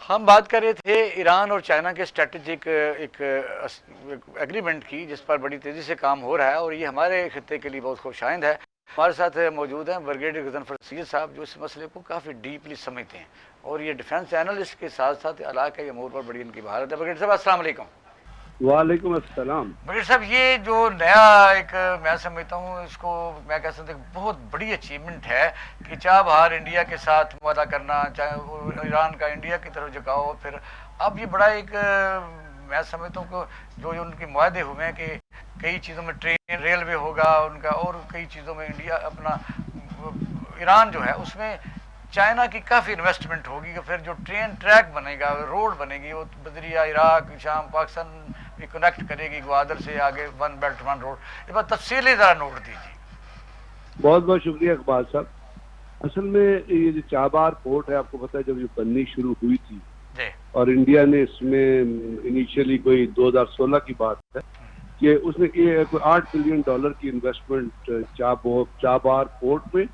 ہم بات کر رہے تھے ایران اور چائنا کے اسٹریٹجک ایک ایگریمنٹ کی جس پر بڑی تیزی سے کام ہو رہا ہے اور یہ ہمارے خطے کے لیے بہت خوش آئند ہے. ہمارے ساتھ موجود ہیں بریگیڈیئر غضنفر سید صاحب جو اس مسئلے کو کافی ڈیپلی سمجھتے ہیں اور یہ ڈیفینس اینالسٹ کے ساتھ ساتھ علاقائی امور پر بڑی ان کی مہارت ہے. بریگیڈیئر صاحب السلام علیکم. وعلیکم السلام. بریگیڈیئر صاحب یہ جو نیا ایک میں سمجھتا ہوں اس کو میں کہہ سکتا ہوں بہت بڑی اچیومنٹ ہے کہ چابہار انڈیا کے ساتھ معاہدہ کرنا, چاہے ایران کا انڈیا کی طرف جھکاؤ. پھر اب یہ بڑا ایک میں سمجھتا ہوں کہ جو ان کے معاہدے ہوئے ہیں کہ کئی چیزوں میں ٹرین ریلوے ہوگا ان کا, اور کئی چیزوں میں انڈیا اپنا ایران جو ہے اس میں چائنا کی کافی انویسٹمنٹ ہوگی کہ پھر جو ٹرین ٹریک بنے گا, روڈ بنے گی, وہ بدریہ عراق شام پاکستان بھی کنیکٹ کرے گی گوادر سے آگے, ون بیلٹ ون روڈ. اس پر تفصیلی ذرا نوٹ دیجیے. بہت بہت شکریہ اقبال صاحب. اصل میں یہ جو چابہار پورٹ ہے آپ کو پتہ ہے جب یہ بننی شروع ہوئی تھی جی اور انڈیا نے اس میں انیشیلی کوئی 2016 کی بات ہے کہ اس نے کوئی $8 بلین کی انویسٹمنٹ چابہار پورٹ میں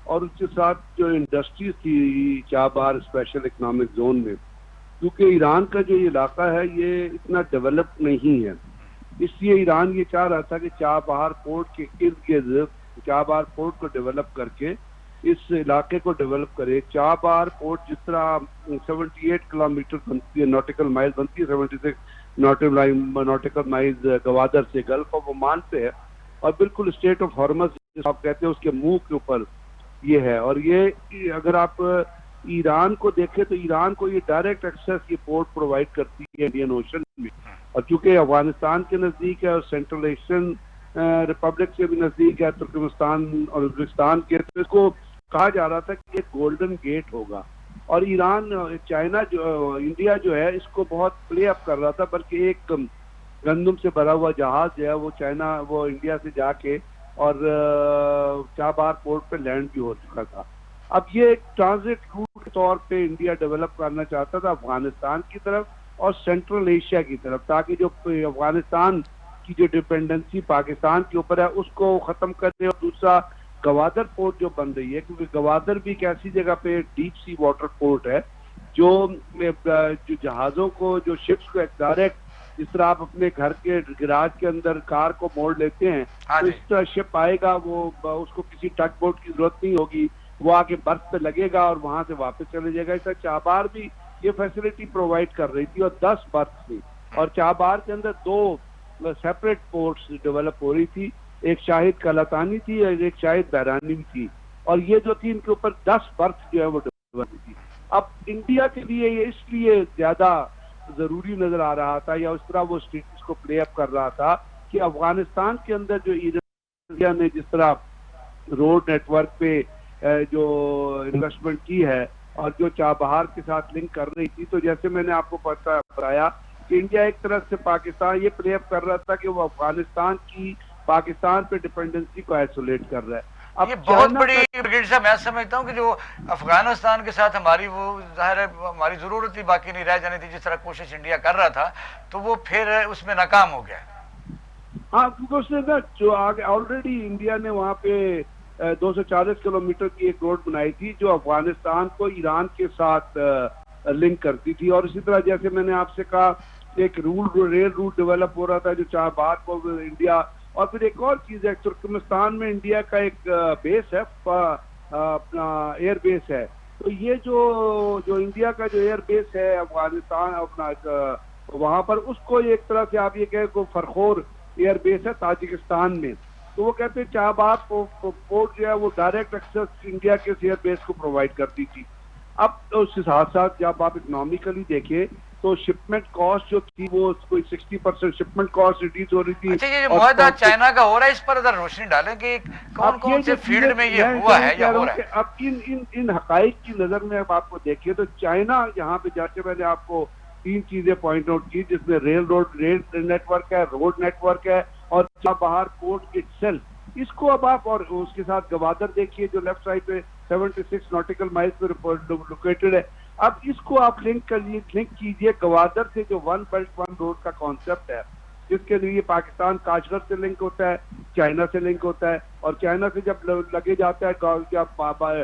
اور اس کے ساتھ جو انڈسٹریز تھی چابہار اسپیشل اکنامک زون میں, کیونکہ ایران کا جو علاقہ ہے یہ اتنا ڈیولپڈ نہیں ہے, اس لیے ایران یہ چاہ رہا تھا کہ چابہار پورٹ کے ارد گرد چابہار پورٹ کو ڈیولپ کر کے اس علاقے کو ڈیولپ کرے. چابہار پورٹ جس طرح 78 کلومیٹر بنتی ہے, نوٹیکل مائل بنتی ہے, 76 نوٹیکل مائلز گوادر سے گلف آف عمان پہ ہے, اور بالکل اسٹیٹ آف ہارمز جس آپ کہتے ہیں اس کے منہ کے اوپر یہ ہے. اور یہ اگر آپ ایران کو دیکھیں تو ایران کو یہ ڈائریکٹ ایکسیس یہ پورٹ پرووائڈ کرتی ہے انڈین اوشن میں, اور چونکہ افغانستان کے نزدیک ہے اور سینٹرل ایشین ریپبلک سے بھی نزدیک ہے, ترکمستان اور ازبکستان کے, تو اس کو کہا جا رہا تھا کہ ایک گولڈن گیٹ ہوگا. اور ایران چائنا جو انڈیا جو ہے اس کو بہت پلے اپ کر رہا تھا, بلکہ ایک گندم سے بھرا ہوا جہاز جو ہے وہ انڈیا سے جا کے اور چابہار پورٹ پہ لینڈ بھی ہو چکا تھا. اب یہ ایک ٹرانزٹ روٹ کے طور پہ انڈیا ڈیولپ کرنا چاہتا تھا افغانستان کی طرف اور سینٹرل ایشیا کی طرف, تاکہ جو افغانستان کی جو ڈپینڈنسی پاکستان کے اوپر ہے اس کو ختم کرنے, اور دوسرا گوادر پورٹ جو بن رہی ہے, کیونکہ گوادر بھی ایک ایسی جگہ پہ ڈیپ سی واٹر پورٹ ہے جو جہازوں کو, جو شپس کو ایک ڈائریکٹ جس طرح آپ اپنے گھر کے گراج کے اندر کار کو موڑ لیتے ہیں تو اس طرح شپ آئے گا, وہ اس کو کسی ٹگ بوٹ کی ضرورت نہیں ہوگی, وہ آ کے برف پہ لگے گا اور وہاں سے واپس چلے جائے گا. اس طرح چابہار بھی یہ فیسلٹی پرووائڈ کر رہی تھی, اور 10 برف تھی, اور چابہار کے اندر 2 سیپریٹ پورٹس ڈیولپ ہو رہی تھی, ایک شاہد کلاتانی تھی اور ایک شاہد بحرانی بھی تھی, اور یہ جو تھی ان کے اوپر 10 برف جو ہے وہ ڈیولپ تھی. اب انڈیا کے لیے یہ اس لیے زیادہ ضروری نظر آ رہا تھا, یا اس طرح وہ اسٹیٹس کو پلے اپ کر رہا تھا کہ افغانستان کے اندر جو انڈیا نے جس طرح روڈ نیٹ ورک پہ جو انویسٹمنٹ کی ہے اور جو چابہار کے ساتھ لنک کر رہی تھی, تو جیسے میں نے آپ کو بتایا کہ انڈیا ایک طرح سے پاکستان یہ پلے اپ کر رہا تھا کہ وہ افغانستان کی پاکستان پہ ڈپینڈنسی کو ایسولیٹ کر رہا ہے. اب یہ بہت بڑی بریگیڈیئر صاحب میں سمجھتا ہوں کہ جو افغانستان کے ساتھ ہماری وہ ظاہر ہے ہماری ضرورت ہی باقی نہیں رہ جانی تھی, جس طرح کوشش انڈیا کر رہا تھا تو وہ پھر اس میں ناکام ہو گیا. ہاں, کیونکہ اس نے نا جو آگے آلریڈی انڈیا نے وہاں پہ 240 کلومیٹر کی ایک روڈ بنائی تھی جو افغانستان کو ایران کے ساتھ لنک کرتی تھی, اور اسی طرح جیسے میں نے آپ سے کہا ایک ریل روٹ ڈیولپ ہو رہا تھا جو چابہار کو انڈیا, اور پھر ایک اور چیز ہے ترکمستان میں انڈیا کا ایک بیس ہے, اپنا ایئر بیس ہے, تو یہ جو انڈیا کا جو ایئر بیس ہے افغانستان اپنا وہاں پر, اس کو ایک طرح سے آپ یہ کہیں کہ فرخور ایئر بیس ہے تاجکستان میں, تو وہ کہتے ہیں چابہار پورٹ جو ہے وہ ڈائریکٹ ایکسس انڈیا کے ایئر بیس کو پرووائڈ کرتی تھی. اب اس کے ساتھ ساتھ جب آپ اکنامیکلی دیکھیں تو شپمنٹ کاسٹ جو تھی وہ کوئی 60% شپمنٹ کاسٹ ریڈیوز ہو رہی تھی. اچھا, یہ جو معاہدہ چائنا کا ہو رہا ہے اس پر ذرا روشنی ڈالیں کہ کون کون سے فیلڈ میں یہ ہوا ہے یا ہو رہا ہے. اب ان حقائق کی نظر میں اب آپ کو دیکھیے تو چائنا یہاں پہ جیسے میں نے آپ کو 3 چیزیں پوائنٹ آؤٹ کی, جس میں ریل نیٹ ورک ہے, روڈ نیٹ ورک ہے, اور چابہار پورٹ اٹسیلف, اس کو اب آپ, اور اس کے ساتھ گوادر دیکھیے جو لیفٹ سائڈ پہ 76 نوٹیکل مائلز پہ لوکیٹڈ ہے. اب اس کو آپ لنک کیجئے گوادر سے جو ون بیلٹ ون روڈ کا کانسیپٹ ہے, جس کے لیے پاکستان کاشغر سے لنک ہوتا ہے, چائنا سے لنک ہوتا ہے, اور چائنا سے جب لگے جاتا ہے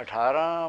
18